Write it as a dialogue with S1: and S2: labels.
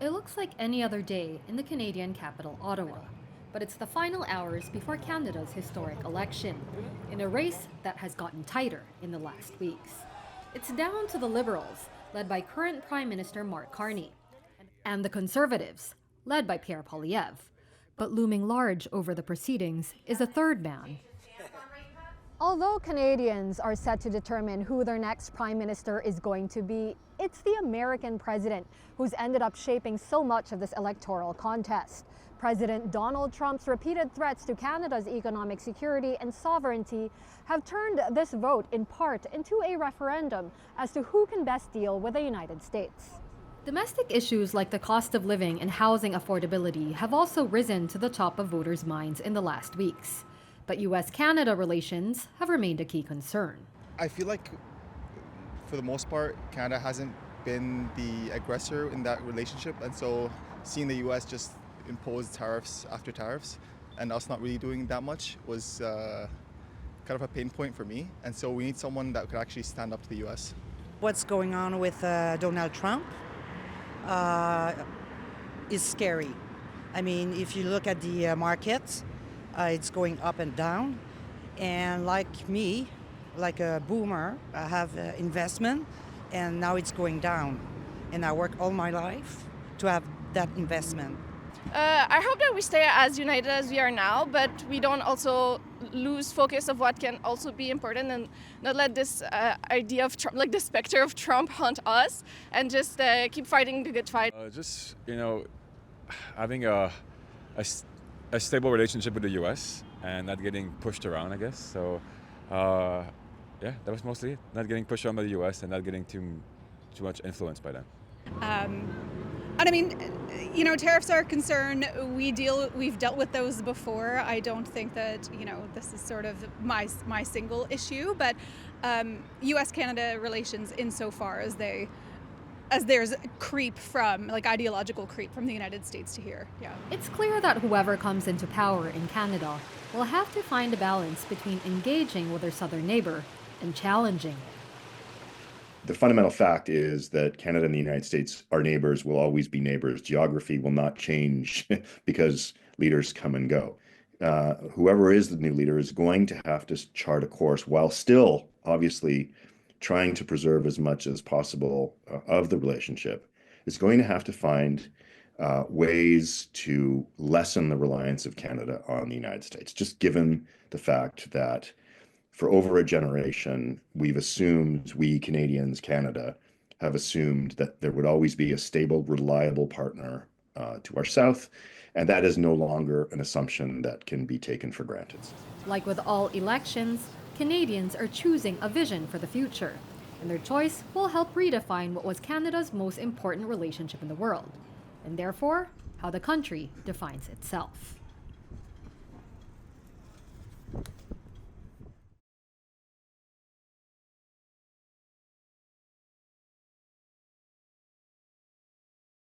S1: It looks like any other day in the Canadian capital, Ottawa. But it's the final hours before Canada's historic election, in a race that has gotten tighter in the last weeks. It's down to the Liberals, led by current Prime Minister Mark Carney, and the Conservatives, led by Pierre Poilievre. But looming large over the proceedings is a third man. Although Canadians are set to determine who their next prime minister is going to be, it's the American president who's ended up shaping so much of this electoral contest. President Donald Trump's repeated threats to Canada's economic security and sovereignty have turned this vote in part into a referendum as to who can best deal with the United States. Domestic issues like the cost of living and housing affordability have also risen to the top of voters' minds in the last weeks. But U.S.-Canada relations have remained a key concern.
S2: I feel like, for the most part, Canada hasn't been the aggressor in that relationship. And so seeing the U.S. just impose tariffs after tariffs and us not really doing that much was kind of a pain point for me. And so we need someone that could actually stand up to the U.S.
S3: What's going on with Donald Trump is scary. I mean, if you look at the markets, it's going up and down. And like me, like a boomer, I have investment and now it's going down. And I work all my life to have that investment.
S4: I hope that we stay as united as we are now, but we don't also lose focus of what can also be important and not let this idea of Trump, like the specter of Trump, haunt us and just keep fighting the good fight.
S5: Having a stable relationship with the U.S. and not getting pushed around, I guess. So, that was mostly it. Not getting pushed around by the U.S. and not getting too much influence by them.
S6: And I mean, tariffs are a concern. We've dealt with those before. I don't think that, this is sort of my single issue, but U.S.-Canada relations insofar as there's creep from, ideological creep from the United States to here. Yeah.
S1: It's clear that whoever comes into power in Canada will have to find a balance between engaging with their southern neighbor and challenging it.
S7: The fundamental fact is that Canada and the United States, our neighbors, will always be neighbors. Geography will not change because leaders come and go. Whoever is the new leader is going to have to chart a course while still, obviously, trying to preserve as much as possible of the relationship. Is going to have to find ways to lessen the reliance of Canada on the United States, just given the fact that for over a generation, we Canadians, Canada, have assumed that there would always be a stable, reliable partner to our south, and that is no longer an assumption that can be taken for granted.
S1: Like with all elections, Canadians are choosing a vision for the future, and their choice will help redefine what was Canada's most important relationship in the world, and therefore, how the country defines itself.